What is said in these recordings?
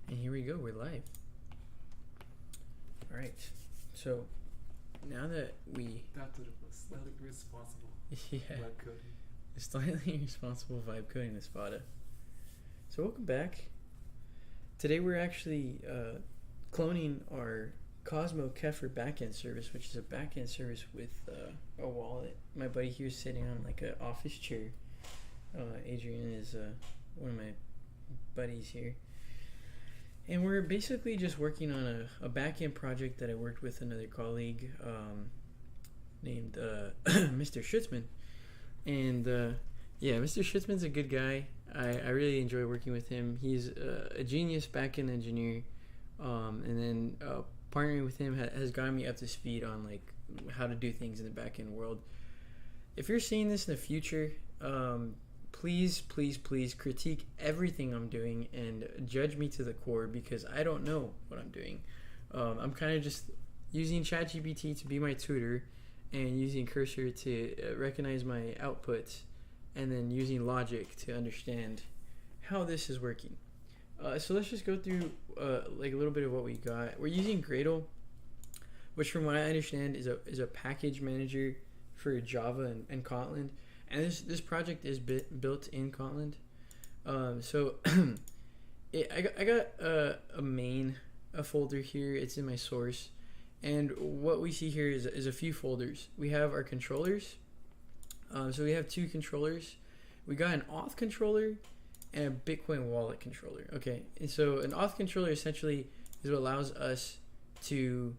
And here we go, we're live. All right, so now that we... That would have slightly irresponsible. Yeah, Web coding. slightly irresponsible vibe coding the Spada. So welcome back. Today we're actually cloning our Cosmo Kefir backend service, which is a backend service with a wallet. My buddy here is sitting on like an office chair. Adrian is one of my buddies here. And we're basically just working on a back-end project that I worked with another colleague named Mr. Schutzman. And yeah, Mr. Schutzman's a good guy. I really enjoy working with him. He's a genius back-end engineer. And then partnering with him has gotten me up to speed on like how to do things in the back-end world. If you're seeing this in the future, please critique everything I'm doing and judge me to the core because I don't know what I'm doing. I'm kind of just using ChatGPT to be my tutor and using Cursor to recognize my outputs and then using logic to understand how this is working. So let's just go through like a little bit of what we got. We're using Gradle, which from what I understand is a package manager for Java and Kotlin. And this project is built in Kotlin. So I got a folder here. It's in my source. And what we see here is a few folders. We have our controllers. So we have two controllers. We got an auth controller and a Bitcoin wallet controller. Okay, and so an auth controller essentially is what allows us to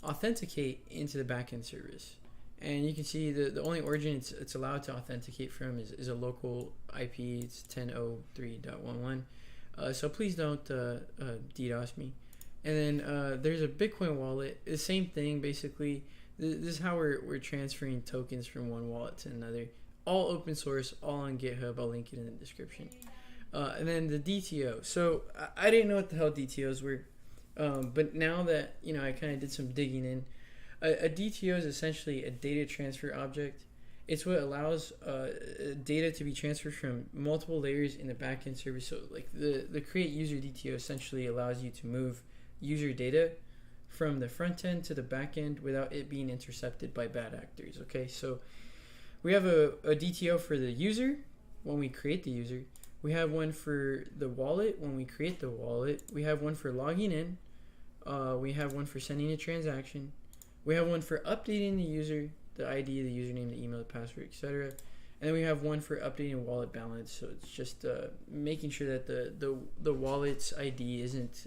authenticate into the backend service. And you can see the only origin it's allowed to authenticate from is a local IP. It's 10.03.11. So please don't DDoS me. And then there's a Bitcoin wallet. The same thing basically. This is how we're transferring tokens from one wallet to another. All open source, all on GitHub. I'll link it in the description. And then the DTO. So I didn't know what the hell DTOs were, but now that I kind of did some digging in. A DTO is essentially a data transfer object. It's what allows data to be transferred from multiple layers in the backend service. So like the create user DTO essentially allows you to move user data from the front end to the back end without it being intercepted by bad actors. Okay, so we have a DTO for the user when we create the user. We have one for the wallet when we create the wallet. We have one for logging in. We have one for sending a transaction. We have one for updating the user, the ID, the username, the email, the password, etc. And then we have one for updating wallet balance. So it's just making sure that the wallet's ID isn't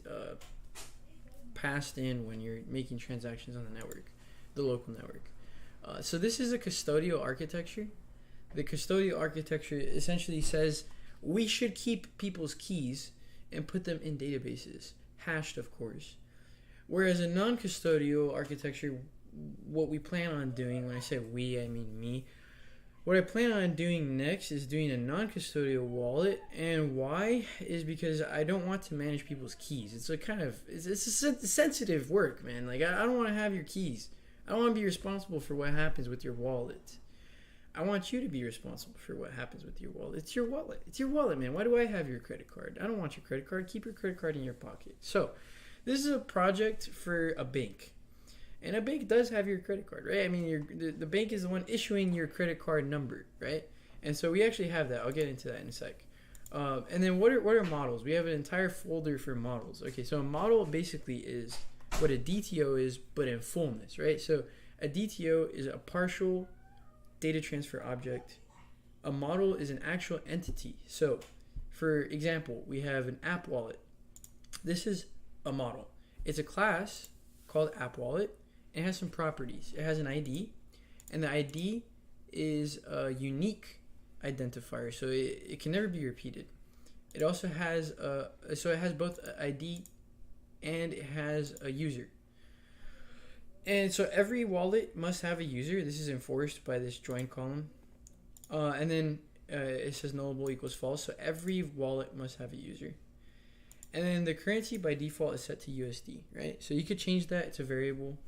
passed in when you're making transactions on the network, the local network. So this is a custodial architecture. The custodial architecture essentially says we should keep people's keys and put them in databases, hashed of course. Whereas a non-custodial architecture, what we plan on doing, when I say we, I mean me, what I plan on doing next is doing a non-custodial wallet. And why is because I don't want to manage people's keys. It's a sensitive work, man. Like I don't want to have your keys. I don't want to be responsible for what happens with your wallet. I want you to be responsible for what happens with your wallet. It's your wallet. It's your wallet, man. Why do I have your credit card? I don't want your credit card. Keep your credit card in your pocket. So this is a project for a bank. And a bank does have your credit card, right? I mean, the bank is the one issuing your credit card number, right? And so we actually have that. I'll get into that in a sec. And then what are models? We have an entire folder for models. Okay, so a model basically is what a DTO is, but in fullness, right? So a DTO is a partial data transfer object. A model is an actual entity. So, for example, we have an app wallet. This is a model. It's a class called app wallet. It has some properties. It has an ID, and the ID is a unique identifier, so it can never be repeated. It also has it has both an ID and it has a user. And so every wallet must have a user. This is enforced by this join column. And then it says nullable equals false, so every wallet must have a user. And then the currency by default is set to USD, right? So you could change that. It's a variable,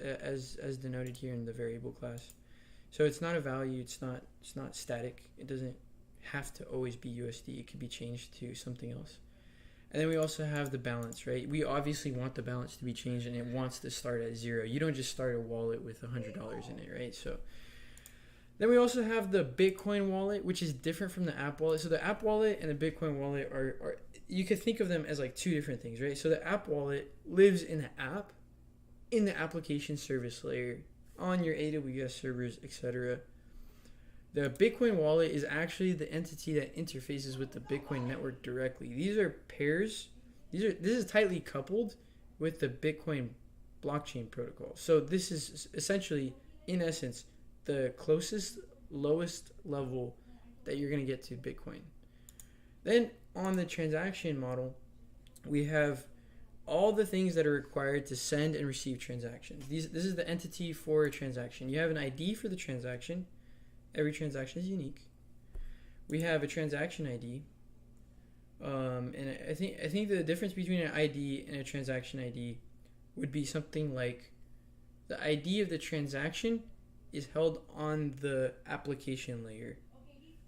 as denoted here in the variable class. So it's not a value. It's not static. It doesn't have to always be USD. It could be changed to something else. And then we also have the balance, right? We obviously want the balance to be changed, and it wants to start at 0. You don't just start a wallet with $100 in it, right? So then we also have the Bitcoin wallet, which is different from the app wallet. So the app wallet and the Bitcoin wallet are you could think of them as like two different things, right? So the app wallet lives in the app, in the application service layer, on your AWS servers, etc. The Bitcoin wallet is actually the entity that interfaces with the Bitcoin network directly. These are pairs. This is tightly coupled with the Bitcoin blockchain protocol. So this is essentially, in essence, the closest, lowest level that you're going to get to Bitcoin. Then on the transaction model, we have all the things that are required to send and receive transactions. This is the entity for a transaction. You have an ID for the transaction. Every transaction is unique. We have a transaction ID, and I think the difference between an ID and a transaction ID would be something like the ID of the transaction is held on the application layer,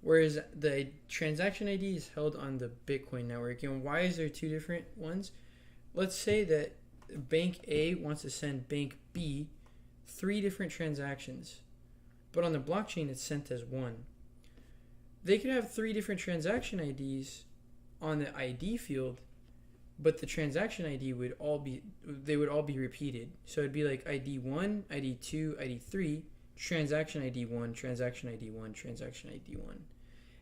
whereas the transaction ID is held on the Bitcoin network. And why is there two different ones? Let's say that Bank A wants to send Bank B 3 different transactions, but on the blockchain it's sent as one. They could have 3 different transaction IDs on the ID field, but the transaction ID would all be repeated. So it'd be like ID 1, ID 2, ID 3, transaction ID 1, transaction ID 1, transaction ID 1.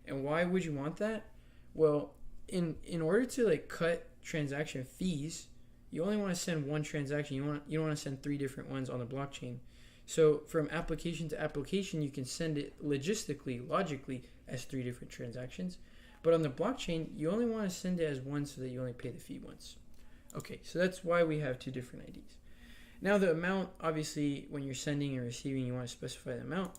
And why would you want that? Well, in order to like cut transaction fees, you only want to send one transaction. You don't want to send 3 different ones on the blockchain. So from application to application, you can send it logically as 3 different transactions. But on the blockchain, you only want to send it as one so that you only pay the fee once. Okay, so that's why we have 2 different IDs. Now the amount, obviously, when you're sending and receiving, you want to specify the amount.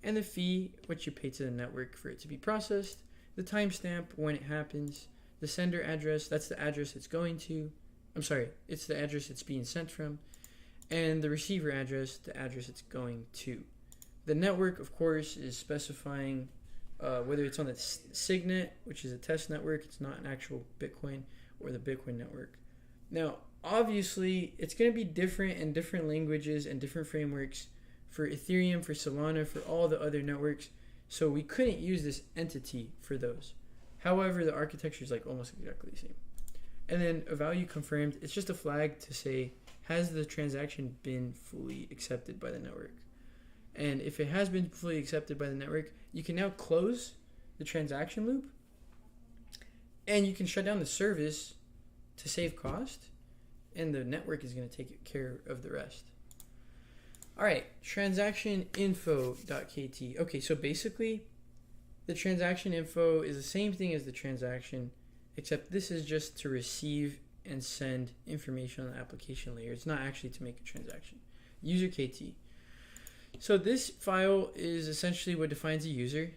And the fee, what you pay to the network for it to be processed. The timestamp, when it happens. The sender address, that's the address it's going to. It's the address it's being sent from. And the receiver address, the address it's going to. The network, of course, is specifying whether it's on the Signet, which is a test network, it's not an actual Bitcoin, or the Bitcoin network. Now, obviously, it's going to be different in different languages and different frameworks for Ethereum, for Solana, for all the other networks. So we couldn't use this entity for those. However, the architecture is like almost exactly the same. And then a value confirmed, it's just a flag to say, has the transaction been fully accepted by the network? And if it has been fully accepted by the network, you can now close the transaction loop, and you can shut down the service to save cost, and the network is going to take care of the rest. All right, transactioninfo.kt. Okay, so basically, the transaction info is the same thing as the transaction, except this is just to receive and send information on the application layer. It's not actually to make a transaction. User KT. So this file is essentially what defines a user.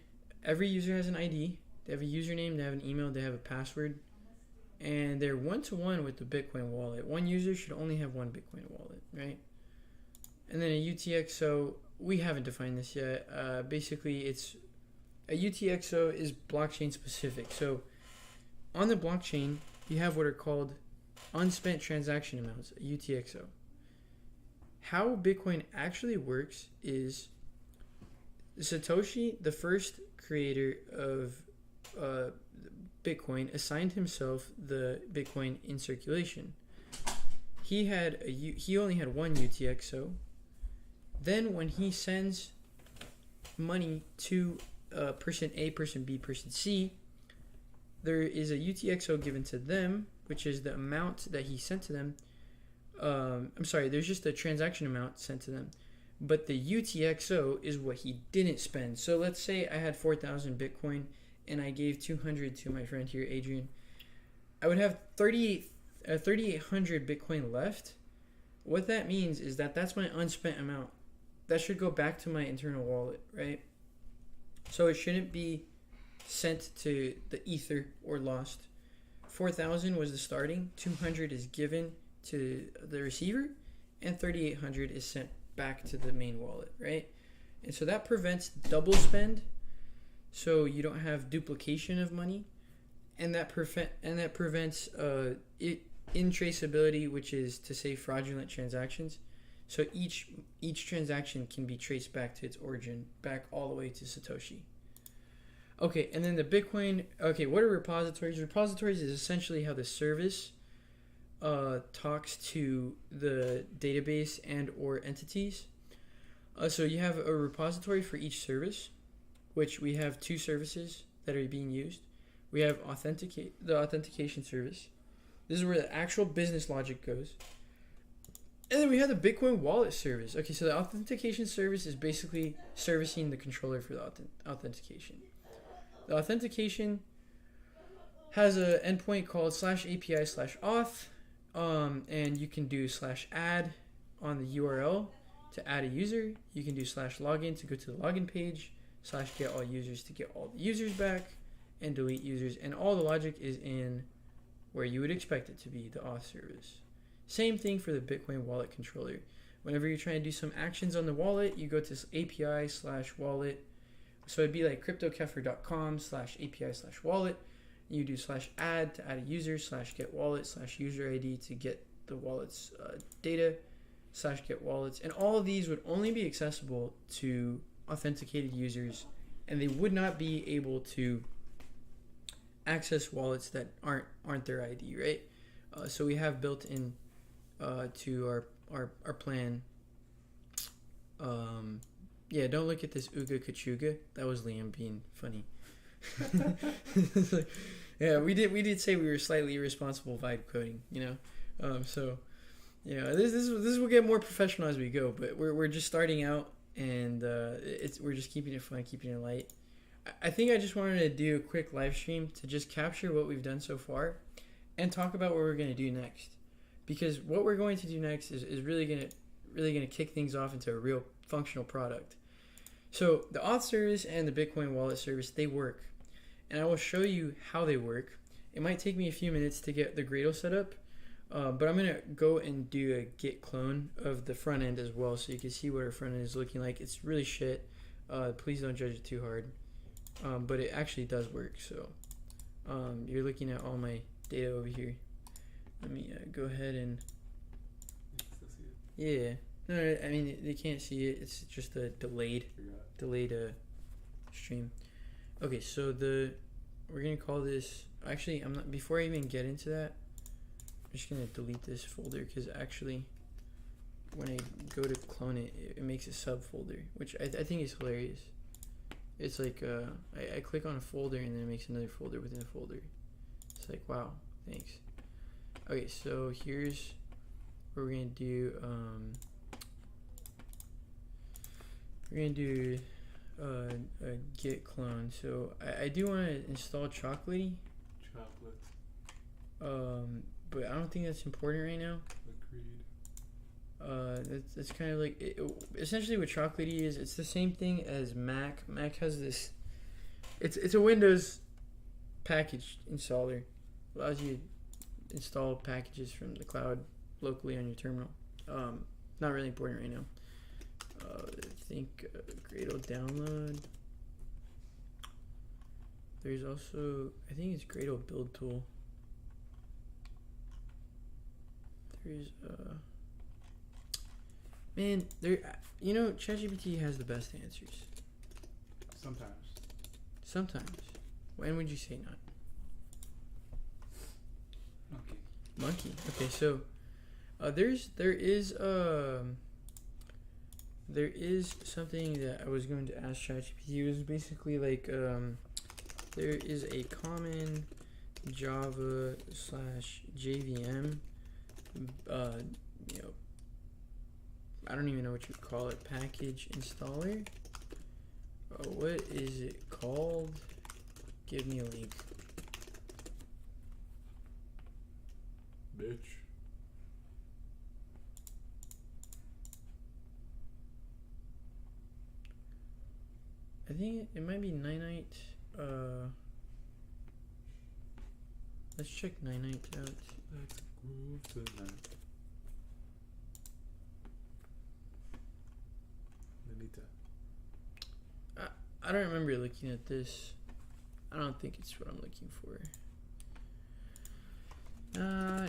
Every user has an ID. They have a username, they have an email, they have a password, and they're one-to-one with the Bitcoin wallet. One user should only have one Bitcoin wallet, right? And then a UTXO, we haven't defined this yet. Basically, it's a UTXO is blockchain specific. So on the blockchain, you have what are called unspent transaction amounts, a UTXO. How Bitcoin actually works is Satoshi, the first creator of Bitcoin, assigned himself the Bitcoin in circulation. He only had one UTXO. Then when he sends money to person A, person B, person C, there is a UTXO given to them, which is the amount that he sent to them. There's just a transaction amount sent to them. But the UTXO is what he didn't spend. So let's say I had 4,000 Bitcoin and I gave 200 to my friend here, Adrian. I would have 3,800 Bitcoin left. What that means is that that's my unspent amount. That should go back to my internal wallet, right? So it shouldn't be sent to the ether or lost. 4,000 was the starting, 200 is given to the receiver, and 3,800 is sent back to the main wallet, right? And so that prevents double spend, so you don't have duplication of money, and that prevents intraceability, which is to say fraudulent transactions. So each transaction can be traced back to its origin, back all the way to Satoshi. Okay, and then the Bitcoin. Okay, what are repositories? Repositories is essentially how the service talks to the database and or entities. So you have a repository for each service, which we have two services that are being used. We have the authentication service. This is where the actual business logic goes. And then we have the Bitcoin wallet service. Okay, so the authentication service is basically servicing the controller for the authentication. The authentication has an endpoint called /API/auth, and you can do /add on the URL to add a user. You can do /login to go to the login page, /get all users to get all the users back, and delete users. And all the logic is in where you would expect it to be, the auth service. Same thing for the Bitcoin wallet controller. Whenever you're trying to do some actions on the wallet, you go to API/wallet. So it'd be like cryptocafr.com/API/wallet. You do /add to add a user, /get wallet, /user ID to get the wallet's data, /get wallets. And all of these would only be accessible to authenticated users, and they would not be able to access wallets that aren't their ID, right? So we have built in to our plan. Don't look at this Uga Kachuga. That was Liam being funny. Yeah, we did say we were slightly irresponsible vibe coding, this will get more professional as we go, but we're just starting out, and we're just keeping it fun, keeping it light. I think I just wanted to do a quick live stream to just capture what we've done so far and talk about what we're going to do next, because what we're going to do next is really going to kick things off into a real functional product. So the auth service and the Bitcoin wallet service, they work, and I will show you how they work. It might take me a few minutes to get the Gradle set up, but I'm going to go and do a git clone of the front end as well, so you can see what our front end is looking like. It's really shit. Please don't judge it too hard, but it actually does work. So you're looking at all my data over here. Let me go ahead and no, I mean they can't see it. It's just a delayed stream. Okay, so we're gonna call this. Actually, I'm not. Before I even get into that, I'm just gonna delete this folder, because actually, when I go to clone it, it makes a subfolder, which I think is hilarious. It's like I click on a folder and then it makes another folder within a folder. It's like, wow, thanks. Okay, so here's what we're gonna do. We're gonna do a git clone. So I do want to install Chocolatey. But I don't think that's important right now. Agreed. That's kind of like essentially what Chocolatey is. It's the same thing as Mac. Mac has this. It's a Windows package installer. Allows you to install packages from the cloud locally on your terminal. Not really important right now. I think Gradle download. There's also, I think it's Gradle build tool. There's man, ChatGPT has the best answers. Sometimes. When would you say not? Monkey. Okay, so there is something that I was going to ask ChatGPT. It was basically like there is a common Java /JVM I don't even know what you call it, package installer. What is it called? Give me a link. Bitch. I think it might be Ninite. Let's check Ninite out. Let's groove tonight. I don't remember looking at this. I don't think it's what I'm looking for.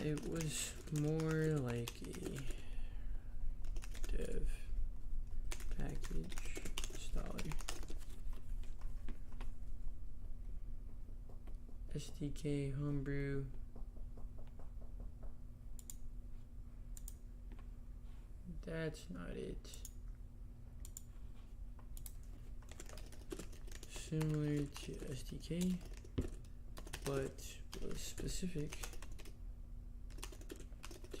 thought it was more like a dev package installer. SDK homebrew. That's not it. Similar to SDK, but was specific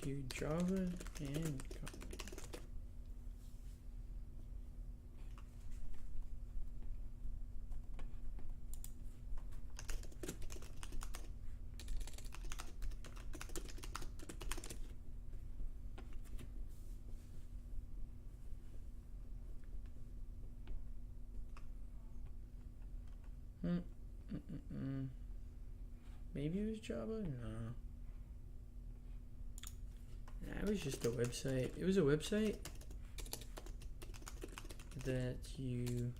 to Java and maybe it was Java? No. Nah, it was just a website. It was a website that you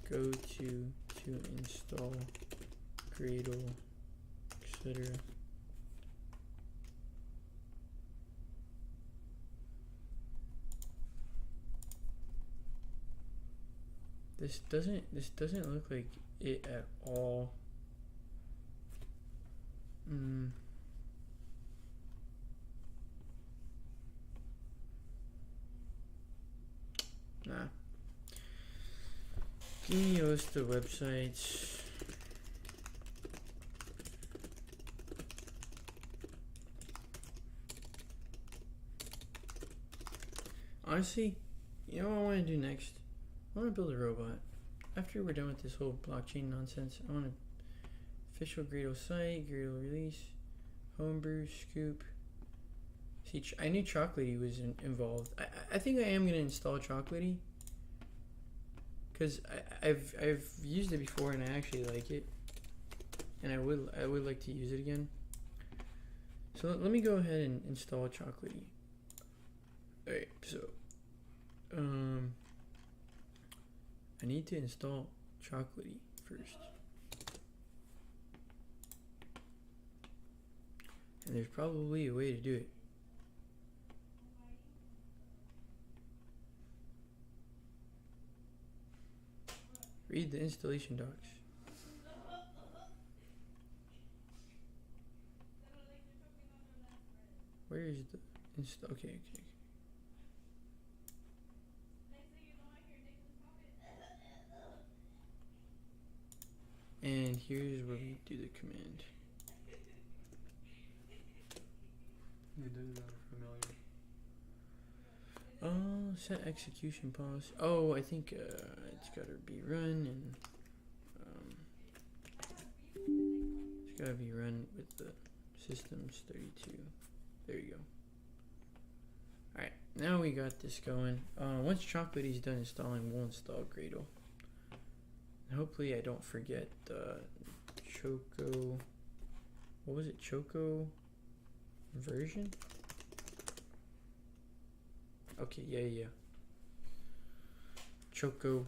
go to install Gradle, etc. This doesn't look like it at all. Nah. Give me a list of websites. Honestly, you know what I want to do next? I want to build a robot. After we're done with this whole blockchain nonsense, I want to official Gradle site, Gradle release, homebrew, scoop. See, I knew Chocolatey was involved. I think I am gonna install Chocolatey because I've used it before and I actually like it, and I would like to use it again. So let me go ahead and install Chocolatey. All right, so I need to install Chocolatey first. And there's probably a way to do it. Read the installation docs. Where is the install? Okay. And here's where we do the command. You did that familiar. Oh, set execution policy. Oh, I think it's gotta be run and it's gotta be run with the systems 32. There you go. Alright, now we got this going. Once Chocolatey's done installing, we'll install Gradle. Hopefully I don't forget Choco. What was it? Choco version? Okay, yeah. Choco.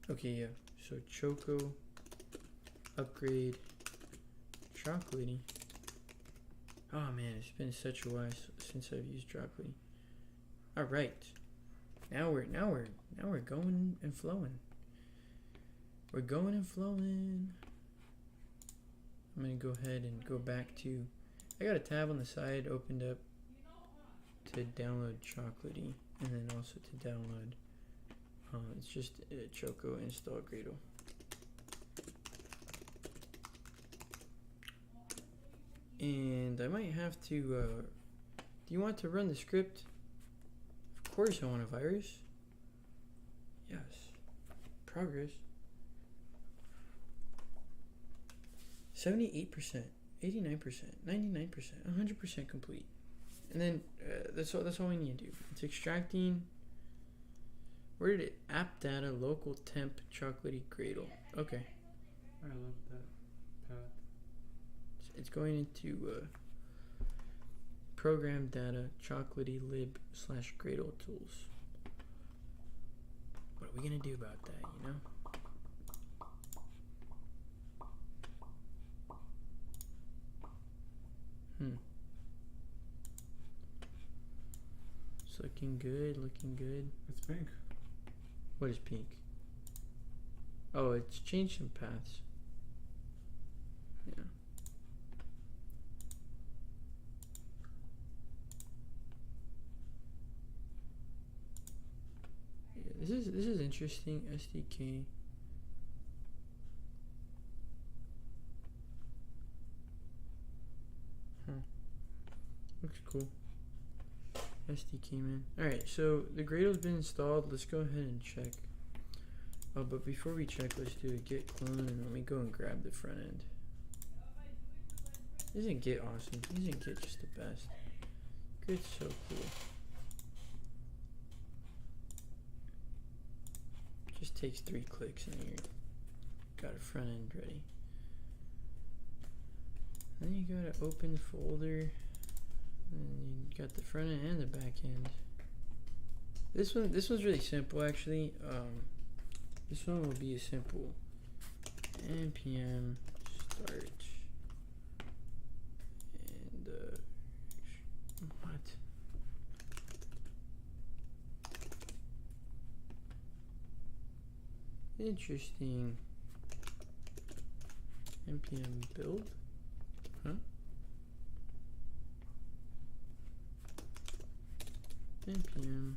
Okay, yeah. So Choco upgrade Chocolatey. Oh man, it's been such a while since I've used Chocolatey. All right. Now we're going and flowing. We're going and flowing. I'm gonna go ahead and go back to. I got a tab on the side opened up to download Chocolatey, and then also to download. It's just Choco install Gradle. And I might have to. Do you want to run the script? Of course, I want a virus. Yes. Progress. 78%, 89%, 99%, 100% complete. And then that's all we need to do. It's extracting. Where did it? App data, local temp, Chocolatey, Gradle. Okay. I love that path. It's going into program data, Chocolatey lib / Gradle tools. What are we gonna do about that? You know. looking good, looking good. It's pink. What is pink? Oh, it's changed some paths. Yeah. Yeah, this is interesting. SDK. Looks cool. SDK, man. Alright, so the Gradle's been installed. Let's go ahead and check. Oh, but before we check, let's do a git clone and let me go and grab the front end. Isn't Git awesome? Isn't Git just the best? Git's so cool. Just takes 3 clicks and you got a front end ready. Then you go to open folder. And you got the front end and the back end. This one's really simple actually. This one will be a simple npm start and what? Interesting. npm build, huh? npm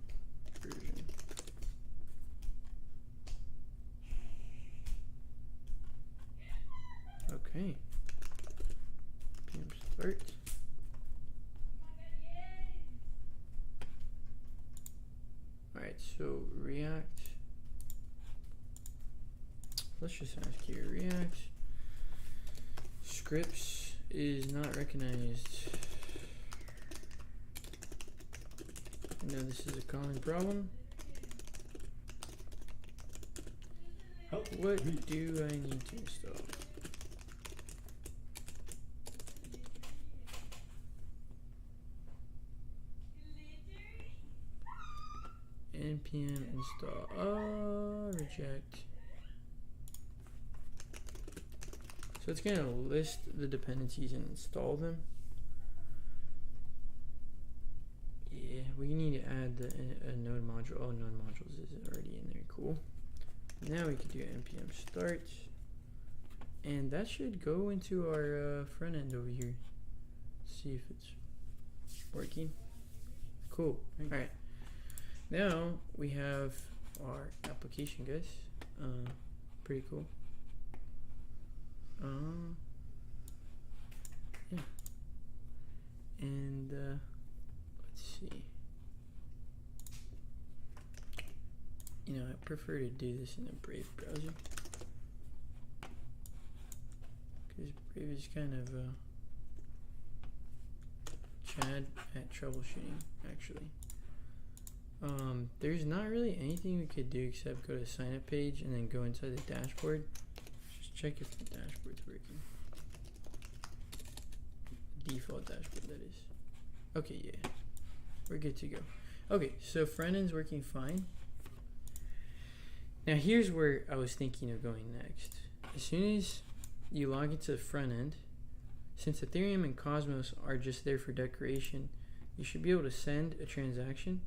version. Okay. npm start. Alright, so React. Let's just ask here. React scripts is not recognized. I know this is a common problem. What do I need to install? npm install. Reject. So it's going to list the dependencies and install them. Yeah, we need to add a node module. Oh, node modules is already in there. Cool. Now we can do npm start. And that should go into our front end over here. See if it's working. Cool. Alright. Now we have our application, guys. Pretty cool. Yeah. And let's see. You know, I prefer to do this in a Brave browser because Brave is kind of Chad at troubleshooting, actually. There's not really anything we could do except go to sign up page and then go inside the dashboard. Just check if the dashboard's working. Default dashboard, that is. Okay, yeah. We're good to go. Okay, so front end's working fine. Now here's where I was thinking of going next. As soon as you log into the front end, since Ethereum and Cosmos are just there for decoration, you should be able to send a transaction.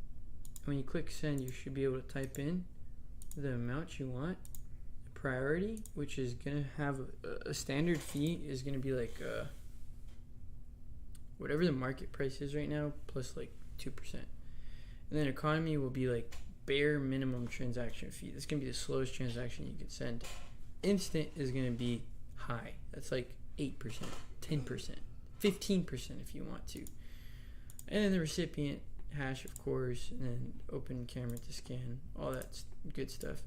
And when you click send, you should be able to type in the amount you want. The priority, which is going to have a standard fee, is going to be like whatever the market price is right now, plus like 2%. And then economy will be like bare minimum transaction fee. That's going to be the slowest transaction you can send. Instant is going to be high. That's like 8%, 10%, 15% if you want to. And then the recipient hash, of course, and then open camera to scan, all that good stuff.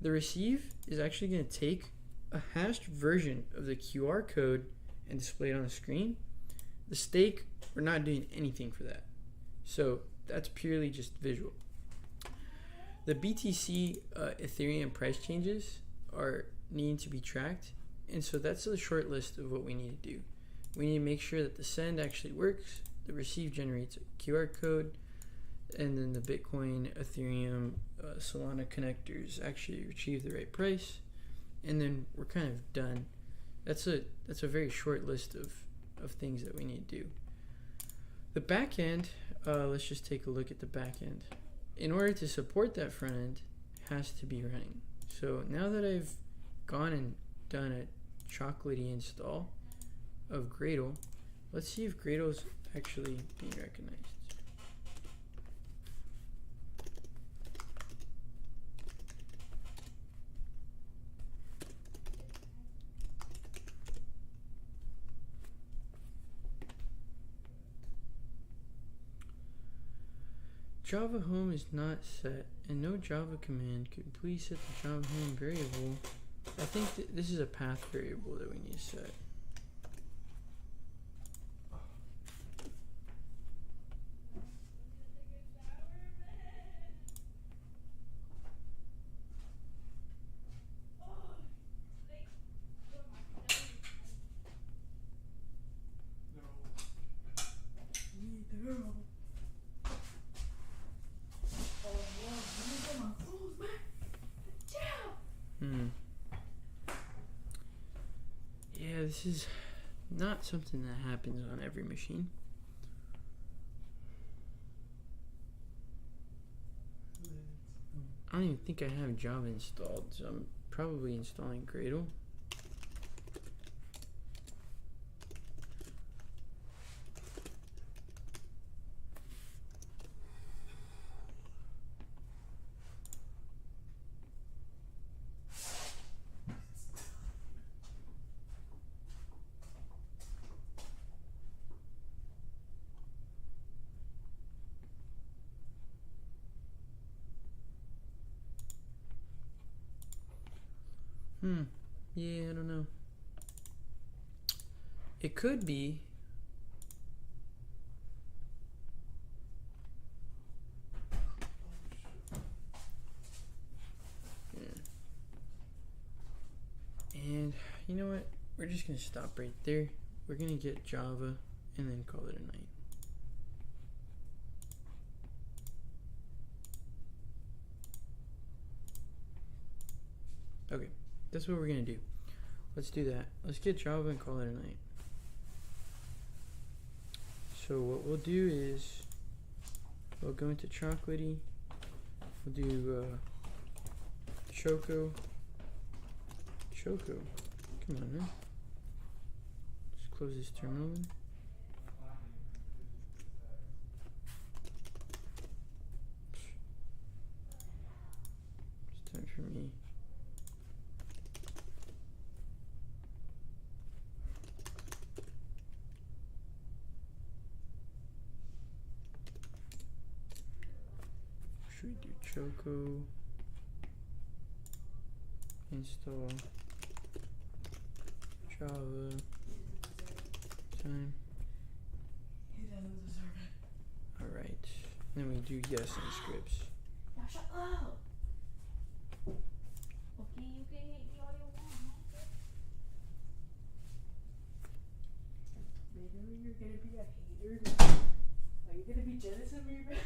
The receive is actually going to take a hashed version of the QR code and display it on the screen. The stake, we're not doing anything for that. So that's purely just visual. The BTC Ethereum price changes are needing to be tracked. And so that's a short list of what we need to do. We need to make sure that the send actually works, the receive generates a QR code, and then the Bitcoin, Ethereum, Solana connectors actually retrieve the right price, and then we're kind of done. That's a very short list of things that we need to do. The back end, let's just take a look at the back end. In order to support that front end, it has to be running. So now that I've gone and done a chocolatey install of Gradle, let's see if Gradle's actually being recognized. Java home is not set, and no Java command could please set the Java home variable. I think this is a path variable that we need to set. Yeah, this is not something that happens on every machine. I don't even think I have Java installed, so I'm probably installing Gradle. Yeah, I don't know. It could be. Yeah. And you know what? We're just gonna stop right there. We're gonna get Java and then call it a night. Okay. That's what we're gonna do. Let's do that. Let's get Java and call it a night. So what we'll do is we'll go into chocolatey. We'll do Choco. Come on, man. Just close this terminal then. It's time for me. Should we do Choco install Java time? Alright, then we do yes in scripts. Now shut up! Okay, you can hate me all you want. Maybe you're gonna be a hater. Are you gonna be jealous of me, bro?